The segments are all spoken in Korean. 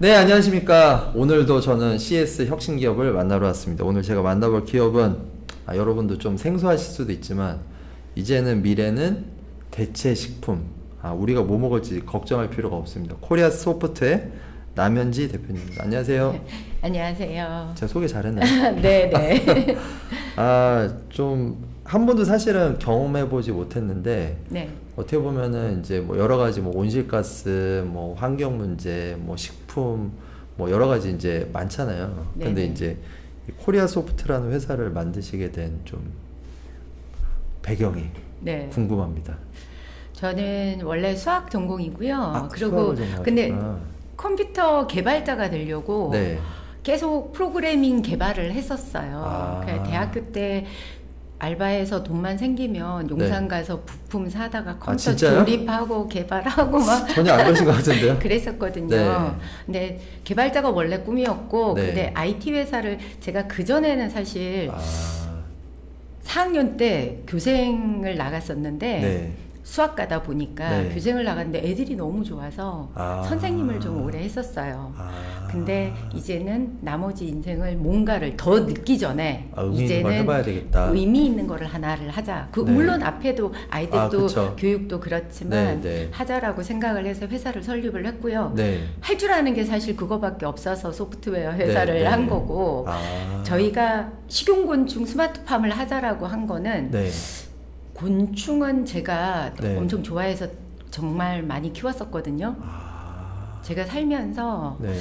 네, 안녕하십니까. 오늘도 저는 CS 혁신기업을 만나러 왔습니다. 오늘 제가 만나볼 기업은 여러분도 좀 생소하실 수도 있지만 이제는 미래는 대체 식품, 우리가 뭐 먹을지 걱정할 필요가 없습니다. 코리아 소프트의 남현지 대표님입니다. 안녕하세요. 안녕하세요. 제가 소개 잘했나요? 네네. 좀 한 번도 사실은 경험해보지 못했는데 네. 어떻게 보면은 이제 뭐 여러 가지 뭐 온실가스, 뭐 환경 문제, 뭐 식품, 뭐 여러 가지 이제 많잖아요. 근데 네네. 이제 이 코리아 소프트라는 회사를 만드시게 된 좀 배경이 네. 궁금합니다. 저는 원래 수학 전공이고요. 그리고 수학을 전공하셨구나. 근데 컴퓨터 개발자가 되려고 네. 계속 프로그래밍 개발을 했었어요. 그냥 대학교 때 알바해서 돈만 생기면 용산 가서 부품 사다가 컴퓨터 진짜요? 조립하고 개발하고 막 전혀 안 그러신 것 같은데요? 그랬었거든요. 네. 근데 개발자가 원래 꿈이었고, 네. 근데 IT 회사를 제가 그전에는 사실 4학년 때 교생을 나갔었는데 네. 수학과다 보니까 네. 교생을 나갔는데 애들이 너무 좋아서 선생님을 좀 오래 했었어요. 근데 이제는 나머지 인생을 뭔가를 더 늦기 전에 의미 있는 걸 이제는 해봐야 되겠다. 의미 있는 거를 하나를 하자. 네. 물론 앞에도 아이들도 그쵸. 교육도 그렇지만 네. 하자라고 생각을 해서 회사를 설립을 했고요. 네. 할 줄 아는 게 사실 그거밖에 없어서 소프트웨어 회사를 네. 한 거고, 저희가 식용곤충 스마트팜을 하자라고 한 거는 네. 곤충은 제가 네. 엄청 좋아해서 정말 많이 키웠었거든요. 제가 살면서 네.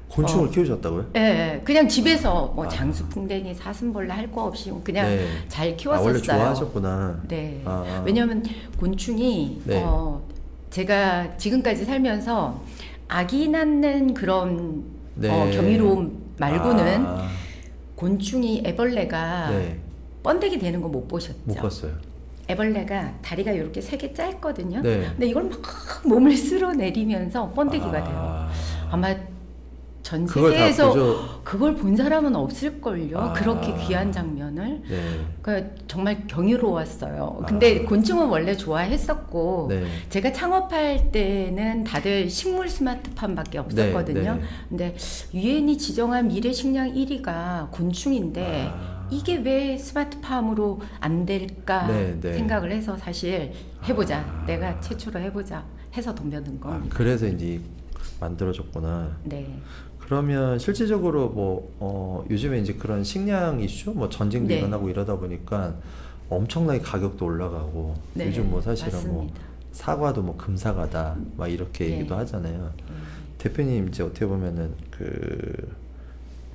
곤충을 키우셨다고요? 예, 그냥 집에서 뭐 장수풍뎅이, 사슴벌레 할 거 없이 그냥 네. 잘 키웠었어요. 원래 좋아하셨구나. 네. 왜냐면 곤충이 네. 제가 지금까지 살면서 아기 낳는 그런 네. 경이로움 말고는 곤충이 애벌레가 네. 번데기 되는 거 못 보셨죠? 못 봤어요. 애벌레가 다리가 이렇게 세 개 짧거든요. 네. 근데 이걸 막 몸을 쓸어내리면서 번데기가 돼요. 아마 전 세계에서 그걸 본 사람은 없을걸요. 그렇게 귀한 장면을. 네. 그러니까 정말 경이로웠어요. 근데 곤충은 원래 좋아했었고, 네. 제가 창업할 때는 다들 식물 스마트팜밖에 없었거든요. 네. 근데 유엔이 지정한 미래 식량 1위가 곤충인데 이게 왜 스마트팜으로 안 될까 생각을 해서 사실 해보자. 내가 최초로 해보자 해서 돈 버는 겁니다. 그래서 이제 만들어졌구나. 네. 그러면 실질적으로 뭐 요즘에 이제 그런 식량 이슈, 뭐 전쟁도 네. 일어나고 이러다 보니까 엄청나게 가격도 올라가고 네. 요즘 뭐 사실은 맞습니다. 뭐 사과도 뭐 금사과다 막 이렇게 네. 얘기도 하잖아요. 대표님 이제 어떻게 보면은 그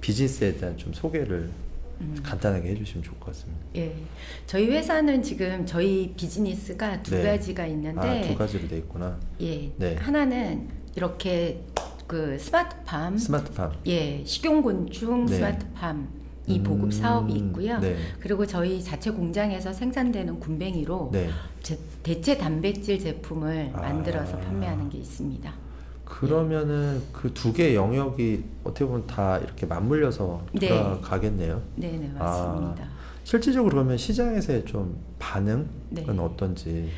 비즈니스에 대한 좀 소개를 간단하게 해주시면 좋을 것 같습니다. 예, 저희 회사는 지금 저희 비즈니스가 두 가지가 있는데, 두 가지로 돼 있구나. 예, 네. 하나는 이렇게 그 스마트팜, 예, 식용곤충 스마트팜 이 보급 사업이 있고요. 네. 그리고 저희 자체 공장에서 생산되는 굼벵이로 대체 단백질 제품을 만들어서 판매하는 게 있습니다. 그러면은 그 두 개의 영역이 어떻게 보면 다 이렇게 맞물려서 돌아가겠네요. 네, 맞습니다. 실질적으로 그러면 시장에서의 좀 반응은 어떤지?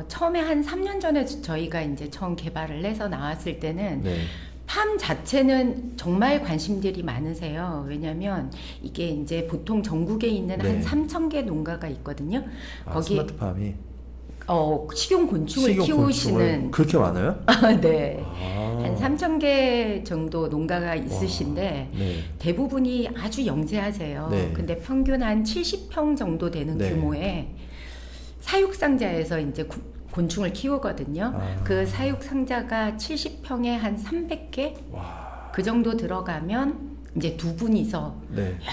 처음에 한 3년 전에 저희가 이제 처음 개발을 해서 나왔을 때는 팜 자체는 정말 관심들이 많으세요. 왜냐면 이게 이제 보통 전국에 있는 한 3,000개 농가가 있거든요. 거기 스마트팜이 식용곤충을 키우시는 그렇게 많아요? 네. 한 3,000개 정도 농가가 있으신데 대부분이 아주 영세하세요. 근데 평균 한 70평 정도 되는 규모의 사육상자에서 이제 곤충을 키우거든요. 그 사육상자가 70평에 한 300개? 그 정도 들어가면 이제 두 분이서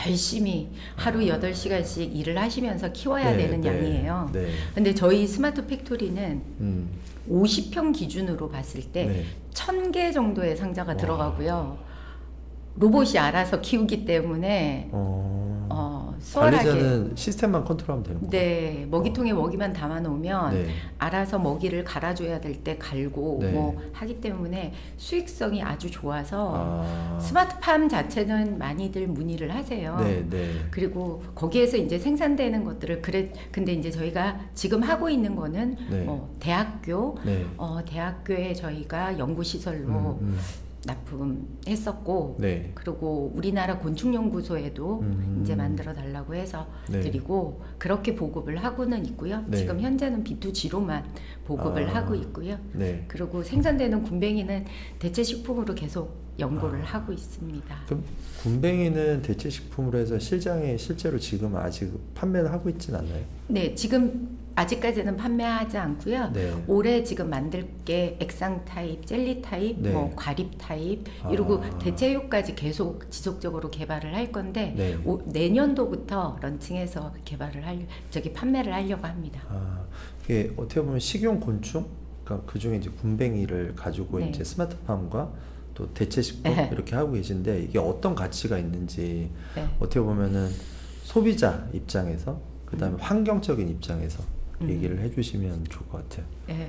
열심히 하루 8시간씩 일을 하시면서 키워야 되는 양이에요. 근데 저희 스마트 팩토리는 50평 기준으로 봤을 때 1,000개 정도의 상자가 들어가고요. 로봇이 알아서 키우기 때문에 수월하게. 관리자는 시스템만 컨트롤하면 되는 거예요? 네, 먹이통에 먹이만 담아놓으면 알아서 먹이를 갈아줘야 될 때 갈고 뭐 하기 때문에 수익성이 아주 좋아서 스마트팜 자체는 많이들 문의를 하세요. 그리고 거기에서 이제 생산되는 것들을 근데 이제 저희가 지금 하고 있는 거는 뭐 대학교에 저희가 연구시설로 납품했었고 네. 그리고 우리나라 곤충연구소에도 이제 만들어 달라고 해서 네. 드리고 그렇게 보급을 하고는 있고요. 네. 지금 현재는 B2G로만 보급을 하고 있고요. 네. 그리고 생산되는 굼벵이는 대체식품으로 계속 연구를 하고 있습니다. 그럼 굼벵이는 대체식품으로 해서 시장에 실제로 지금 아직 판매를 하고 있진 않나요? 네, 지금 아직까지는 판매하지 않고요. 네. 올해 지금 만들 게 액상 타입, 젤리 타입, 네. 뭐 과립 타입 이러고 대체육까지 계속 지속적으로 개발을 할 건데 네. 내년도부터 런칭해서 판매를 하려고 합니다. 이게 어떻게 보면 식용 곤충, 그러니까 그 중에 이제 굼벵이를 가지고 네. 이제 스마트팜과 또 대체식품 네. 이렇게 하고 계신데 이게 어떤 가치가 있는지 네. 어떻게 보면은 소비자 입장에서 그다음에 환경적인 입장에서 얘기를 해주시면 좋을 것 같아요. 네.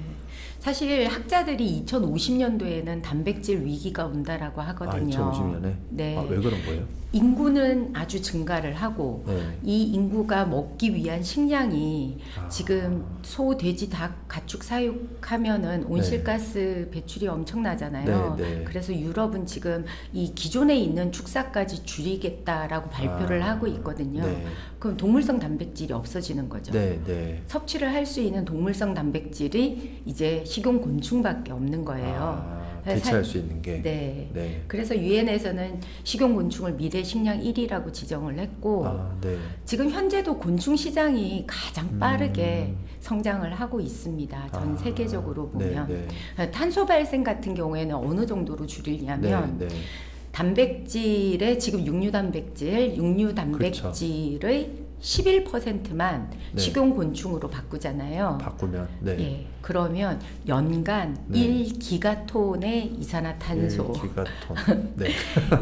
사실 학자들이 2050년도에는 단백질 위기가 온다라고 하거든요. 2050년에? 네. 왜 그런 거예요? 인구는 아주 증가를 하고 네. 이 인구가 먹기 위한 식량이 지금 소, 돼지, 닭, 가축 사육하면은 온실가스 배출이 엄청나잖아요. 네, 네. 그래서 유럽은 지금 이 기존에 있는 축사까지 줄이겠다라고 발표를 하고 있거든요. 네. 그럼 동물성 단백질이 없어지는 거죠. 네, 네. 섭취를 할 수 있는 동물성 단백질이 이제 식용 곤충밖에 없는 거예요. 대체할 수 있는 게. 네. 네. 그래서 유엔에서는 식용 곤충을 미래 식량 1위라고 지정을 했고 네. 지금 현재도 곤충 시장이 가장 빠르게 성장을 하고 있습니다. 전 세계적으로 보면 네, 네. 탄소 발생 같은 경우에는 어느 정도로 줄이냐면 네, 네. 단백질의 지금 육류 단백질의 그렇죠. 11%만 네. 식용 곤충으로 바꾸잖아요. 바꾸면 네. 예, 그러면 연간 네. 1기가톤의 이산화탄소. 1기가톤. 네.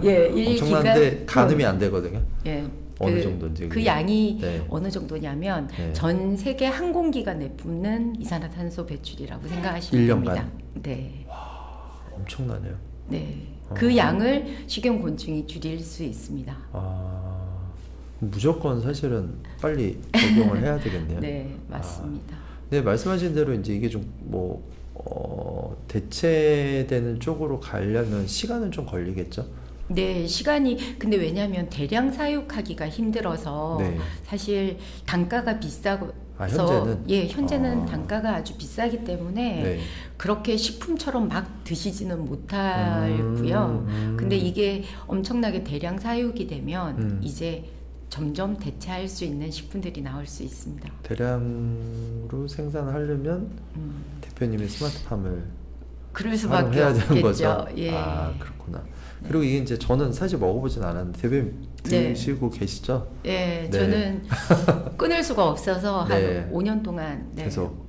예, 엄청난데 가늠이 안 되거든요. 예. 어느 정도인지. 그 양이 네. 어느 정도냐면 네. 전 세계 항공기가 내뿜는 이산화탄소 배출이라고 생각하시면 1년간. 됩니다. 네. 엄청나네요. 네. 그 양을 식용 곤충이 줄일 수 있습니다. 무조건 사실은 빨리 적용을 해야 되겠네요. 네, 맞습니다. 네, 말씀하신 대로 이제 이게 좀 대체되는 쪽으로 가려면 시간은 좀 걸리겠죠? 네, 시간이 근데 왜냐하면 대량 사육하기가 힘들어서 네. 사실 단가가 비싸고 현재는 단가가 아주 비싸기 때문에 네. 그렇게 식품처럼 막 드시지는 못하고요. 근데 이게 엄청나게 대량 사육이 되면 이제 점점 대체할 수 있는 식품들이 나올 수 있습니다. 대량으로 생산하려면 대표님의 스마트팜을 그럴 수밖에 해야 되는 없겠죠. 거죠. 예. 그렇구나. 그리고 이게 이제 저는 사실 먹어보진 않았는데 대표님 드시고 계시죠? 네, 네. 저는 끊을 수가 없어서 네. 한 5년 동안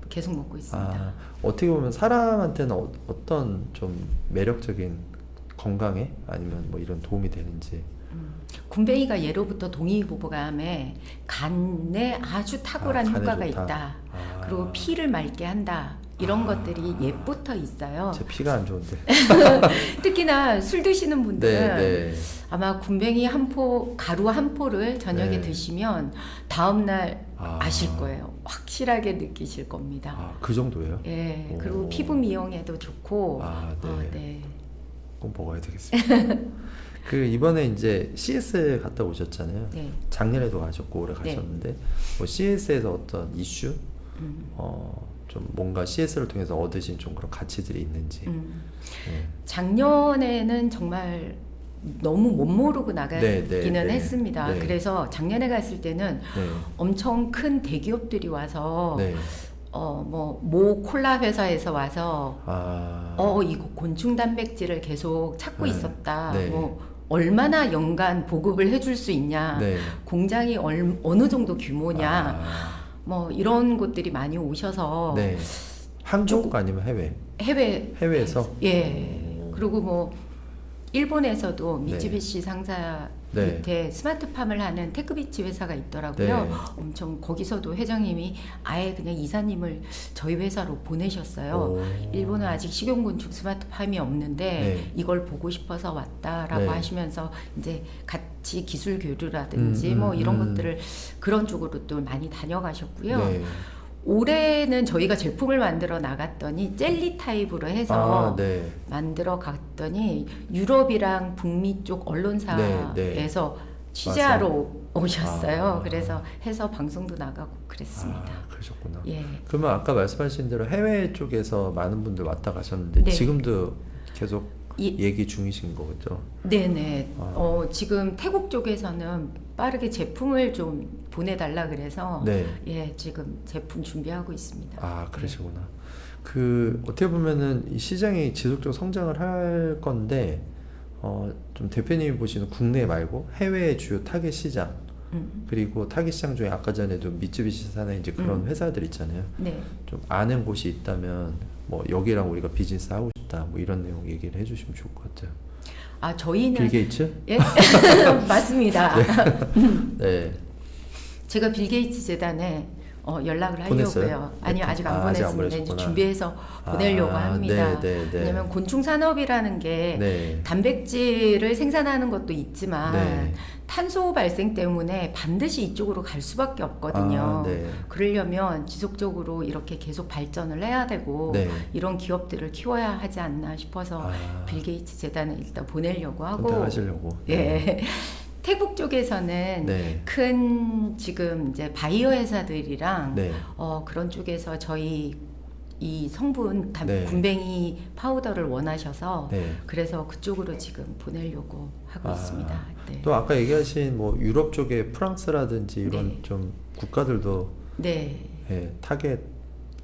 계속 먹고 있습니다. 어떻게 보면 사람한테는 어떤 좀 매력적인 건강에 아니면 뭐 이런 도움이 되는지. 굼벵이가 예로부터 동의보감에 간에 아주 탁월한 효과가 있다. 그리고 피를 맑게 한다. 이런 것들이 옛부터 있어요. 제 피가 안 좋은데. 특히나 술 드시는 분들은 네. 아마 굼벵이 가루 한 포를 저녁에 드시면 다음날 아실 거예요. 확실하게 느끼실 겁니다. 그 정도예요? 예. 그리고 피부 미용에도 좋고. 네. 꼭 먹어야 되겠습니다. 이번에 이제 CS 갔다 오셨잖아요. 네. 작년에도 가셨고 올해 가셨는데 뭐 CS에서 어떤 이슈, 좀 뭔가 CS를 통해서 얻으신 좀 그런 가치들이 있는지. 작년에는 정말 너무 못 모르고 나가기는 했습니다. 네. 그래서 작년에 갔을 때는 엄청 큰 대기업들이 와서 모 콜라 회사에서 와서 이거 곤충 단백질을 계속 찾고 있었다. 얼마나 연간 보급을 해줄 수 있냐. 공장이 어느 정도 규모냐. 이런 곳들이 많이 오셔서. 한국 아니면 해외? 해외에서? 예. 그리고 일본에서도 미쯔비시 상사 밑에 스마트팜을 하는 테크비치 회사가 있더라고요. 엄청 거기서도 회장님이 아예 그냥 이사님을 저희 회사로 보내셨어요. 일본은 아직 식용곤충 스마트팜이 없는데 이걸 보고 싶어서 왔다라고 하시면서 이제 같이 기술 교류라든지 이런 것들을 그런 쪽으로 또 많이 다녀가셨고요. 올해는 저희가 제품을 만들어 나갔더니 젤리 타입으로 해서 네. 만들어 갔더니 유럽이랑 북미 쪽 언론사에서 네. 취재하러 오셨어요. 그래서 해서 방송도 나가고 그랬습니다. 그러셨구나. 예. 그러면 아까 말씀하신 대로 해외 쪽에서 많은 분들 왔다 가셨는데 네. 지금도 계속 얘기 중이신 거죠? 네네. 지금 태국 쪽에서는 빠르게 제품을 좀 보내달라 그래서 네. 예, 지금 제품 준비하고 있습니다. 그러시구나. 그 어떻게 보면은 이 시장이 지속적으로 성장을 할 건데 좀 대표님이 보시는 국내 말고 해외의 주요 타겟 시장 그리고 타겟 시장 중에 아까 전에도 미쯔비시사나 이제 그런 회사들 있잖아요. 네. 좀 아는 곳이 있다면 뭐 여기랑 우리가 비즈니스 하고 싶다 뭐 이런 내용 얘기를 해주시면 좋을 것 같아요. 저희는 빌 게이츠? 예? 맞습니다. 네. 제가 빌 게이츠 재단에 연락을 보냈어요? 하려고요. 아니요, 아직 안 아직 안 보냈습니다. 이제 보내셨구나. 준비해서 보내려고 합니다. 네. 왜냐하면 곤충 산업이라는 게 네. 단백질을 생산하는 것도 있지만 네. 탄소 발생 때문에 반드시 이쪽으로 갈 수밖에 없거든요. 네. 그러려면 지속적으로 이렇게 계속 발전을 해야 되고 네. 이런 기업들을 키워야 하지 않나 싶어서 빌 게이츠 재단에 일단 보내려고 하고 선택하시려고. 예. 태국 쪽에서는 네. 큰 지금 이제 바이오 회사들이랑 네. 그런 쪽에서 저희 이 성분 네. 군뱅이 파우더를 원하셔서 네. 그래서 그쪽으로 지금 보내려고 하고 있습니다. 네. 또 아까 얘기하신 뭐 유럽 쪽에 프랑스라든지 이런 네. 좀 국가들도 네. 예, 타겟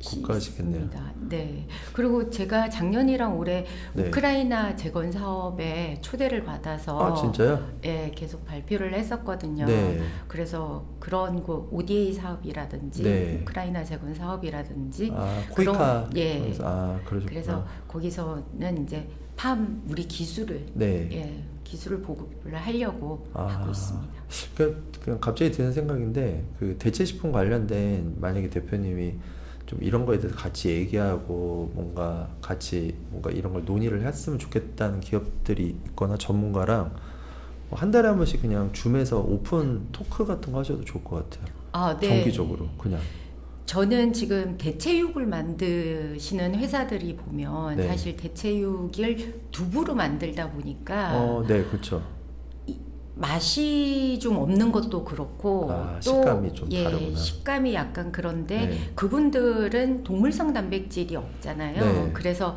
국가시겠네요. 있습니다. 네. 그리고 제가 작년이랑 올해 네. 우크라이나 재건 사업에 초대를 받아서 진짜요? 예, 계속 발표를 했었거든요. 네. 그래서 그런 거 ODA 사업이라든지 네. 우크라이나 재건 사업이라든지 코이카. 예. 그러셨구나. 그래서 거기서는 이제 팜 우리 기술을 네. 예, 기술을 보급을 하려고 하고 있습니다. 그냥 갑자기 드는 생각인데 그 대체식품 관련된 만약에 대표님이 좀 이런 거에 대해서 같이 얘기하고 뭔가 같이 뭔가 이런 걸 논의를 했으면 좋겠다는 기업들이 있거나 전문가랑 한 달에 한 번씩 그냥 줌에서 오픈 토크 같은 거 하셔도 좋을 것 같아요. 네. 정기적으로 그냥. 저는 지금 대체육을 만드시는 회사들이 보면 네. 사실 대체육을 두부로 만들다 보니까 네, 그렇죠. 맛이 좀 없는 것도 그렇고 또 식감이 좀 다르구나. 식감이 약간 그런데 네. 그분들은 동물성 단백질이 없잖아요. 네. 그래서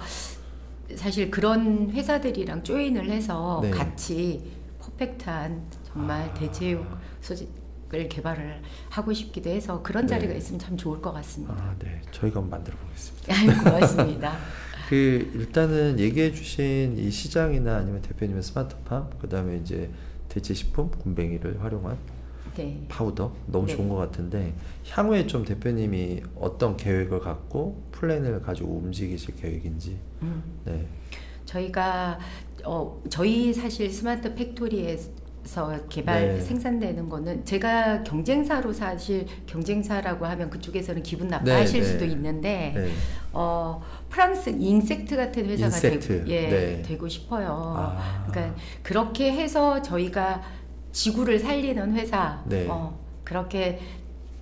사실 그런 회사들이랑 조인을 해서 네. 같이 퍼펙트한 정말 대체육 소식을 개발을 하고 싶기도 해서 그런 자리가 있으면 참 좋을 것 같습니다. 네, 저희가 한번 만들어 보겠습니다. 고맙습니다. 일단은 얘기해 주신 이 시장이나 아니면 대표님의 스마트팜, 그다음에 이제 대체식품, 군뱅이를 활용한 네. 파우더 너무 좋은 것 같은데 향후에 좀 대표님이 어떤 계획을 갖고 플랜을 가지고 움직이실 계획인지. 네. 저희가 저희 사실 스마트 팩토리에서 개발 생산되는 거는 제가 경쟁사라고 하면 그쪽에서는 기분 나빠하실 수도 있는데 프랑스 인섹트 같은 회사가 되고 싶어요. 그러니까 그렇게 해서 저희가 지구를 살리는 회사 그렇게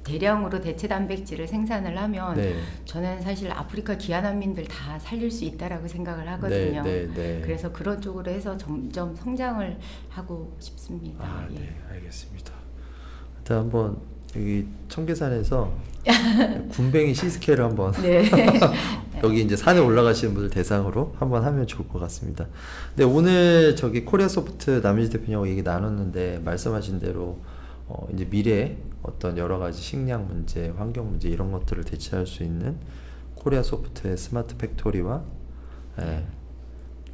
대량으로 대체 단백질을 생산을 하면 저는 사실 아프리카 기아난민들 다 살릴 수 있다라고 생각을 하거든요. 그래서 그런 쪽으로 해서 점점 성장을 하고 싶습니다. 네, 알겠습니다. 일단 한번 여기 청계산에서 군뱅이 시스케를 한번 여기 이제 산에 올라가시는 분들 대상으로 한번 하면 좋을 것 같습니다. 근데 오늘 저기 코리아소프트 남유지 대표님하고 얘기 나눴는데 말씀하신 대로 이제 미래에 어떤 여러 가지 식량 문제, 환경 문제 이런 것들을 대체할 수 있는 코리아소프트의 스마트 팩토리와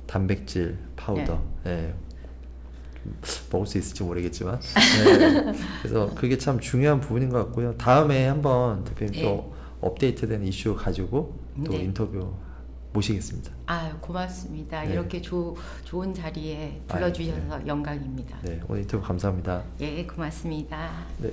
단백질 파우더 먹을 수 있을지 모르겠지만 그래서 그게 참 중요한 부분인 것 같고요. 다음에 한번 대표님 또 업데이트된 이슈 가지고 또 인터뷰 모시겠습니다. 고맙습니다. 이렇게 좋은 자리에 불러주셔서 영광입니다. 오늘 인터뷰 감사합니다. 고맙습니다. 네.